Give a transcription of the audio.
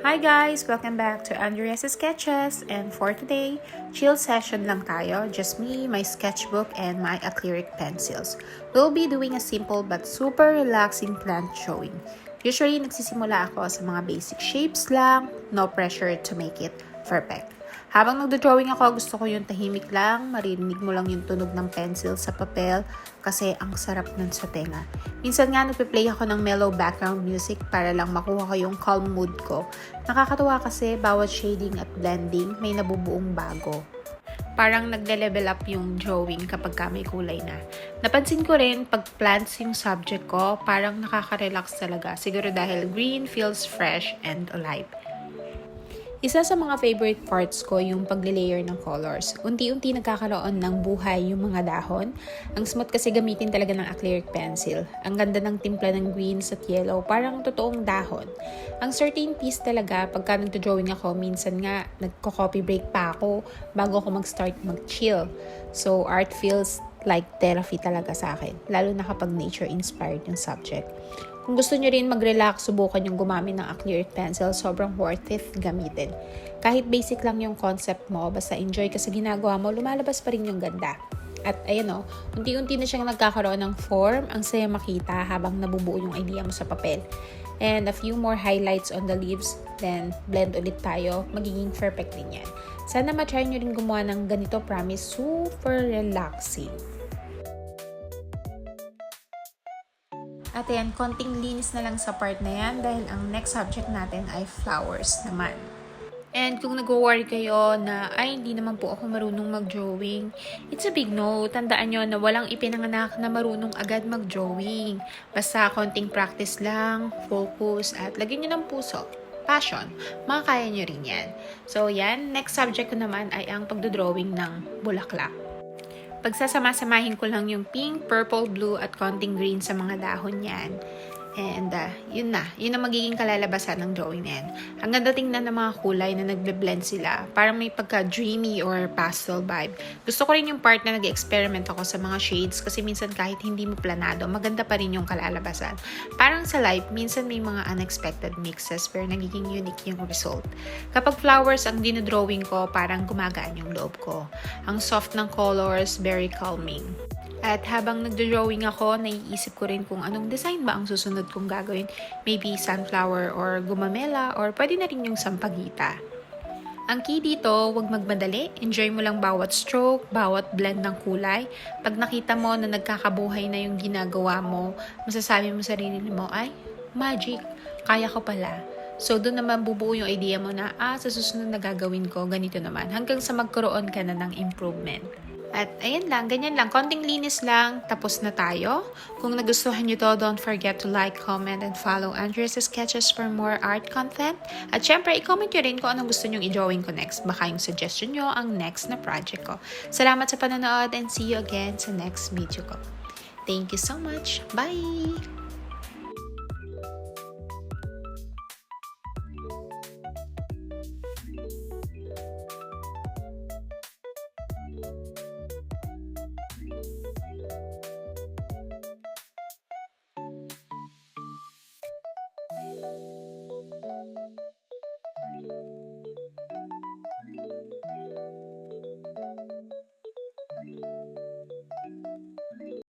Hi guys! Welcome back to Andrea's Sketches, and for today, chill session lang tayo. Just me, my sketchbook, and my acrylic pencils. We'll be doing a simple but super relaxing plant showing. Usually, nagsisimula ako sa mga basic shapes lang, no pressure to make it perfect. Habang nagdo-drawing ako, gusto ko yung tahimik lang, marinig mo lang yung tunog ng pencil sa papel kasi ang sarap nun sa tenga. Minsan nga nagpe-play ako ng mellow background music para lang makuha ko yung calm mood ko. Nakakatuwa kasi bawat shading at blending may nabubuong bago. Parang nagle-level up yung drawing kapag may kulay na. Napansin ko rin pag plants yung subject ko, parang nakaka-relax talaga. Siguro dahil green feels fresh and alive. Isa sa mga favorite parts ko yung pagle-layer ng colors. Unti-unti nagkakaroon ng buhay yung mga dahon. Ang smooth kasi gamitin talaga ng acrylic pencil. Ang ganda ng timpla ng greens at yellow, parang totoong dahon. Ang certain piece talaga, pagka nagdo-drawing ako, minsan nga nagko-coffee break pa ako bago ako mag-start mag-chill. So art feels like therapy talaga sa akin, lalo na kapag nature-inspired yung subject. Kung gusto nyo rin mag-relax, subukan yung gumamit ng acrylic pencil, sobrang worth it gamitin. Kahit basic lang yung concept mo, basta enjoy ka sa ginagawa mo, lumalabas pa rin yung ganda. At ayun unti-unti na siyang nagkakaroon ng form, ang saya makita habang nabubuo yung idea mo sa papel. And a few more highlights on the leaves, then blend ulit tayo, magiging perfect din yan. Sana ma-try nyo rin gumawa ng ganito, promise, super relaxing. At ayan, konting linis na lang sa part na yan dahil ang next subject natin ay flowers naman. And kung nag-worry kayo na, ay hindi naman po ako marunong mag-drawing, it's a big no. Tandaan nyo na walang ipinanganak na marunong agad mag-drawing. Basta konting practice lang, focus, at lagyan nyo ng puso. Passion, makakaya nyo rin yan. So yan, next subject ko naman ay ang pagdodrawing ng bulaklak. Pagsasama-samahin ko lang yung pink, purple, blue at konting green sa mga dahon yan. And yun ang magiging kalalabasan ng drawing na yan. Ang ganda tingnan ng mga kulay na nagbe-blend sila. Parang may pagka-dreamy or pastel vibe. Gusto ko rin yung part na nag-experiment ako sa mga shades kasi minsan kahit hindi mo planado, maganda pa rin yung kalalabasan. Parang sa life, minsan may mga unexpected mixes pero nagiging unique yung result. Kapag flowers ang dinodrawing ko, parang gumagaan yung loob ko. Ang soft ng colors, very calming. At habang nagdo-drawing ako, naiisip ko rin kung anong design ba ang susunod kong gagawin. Maybe sunflower or gumamela or pwede na rin yung sampagita. Ang key dito, huwag magmadali. Enjoy mo lang bawat stroke, bawat blend ng kulay. Pag nakita mo na nagkakabuhay na yung ginagawa mo, masasabi mo sa sarili mo, ay, magic, kaya ko pala. So, doon naman bubuo yung idea mo na, sa susunod na gagawin ko, ganito naman. Hanggang sa magkaroon ka na ng improvement. At ayan lang, ganyan lang. Konting linis lang, tapos na tayo. Kung nagustuhan nyo to, don't forget to like, comment, and follow Andrea's Sketches for more art content. At syempre, i-comment nyo rin kung anong gusto nyong i-drawing ko next. Baka yung suggestion nyo ang next na project ko. Salamat sa panonood and see you again sa next video ko. Thank you so much. Bye!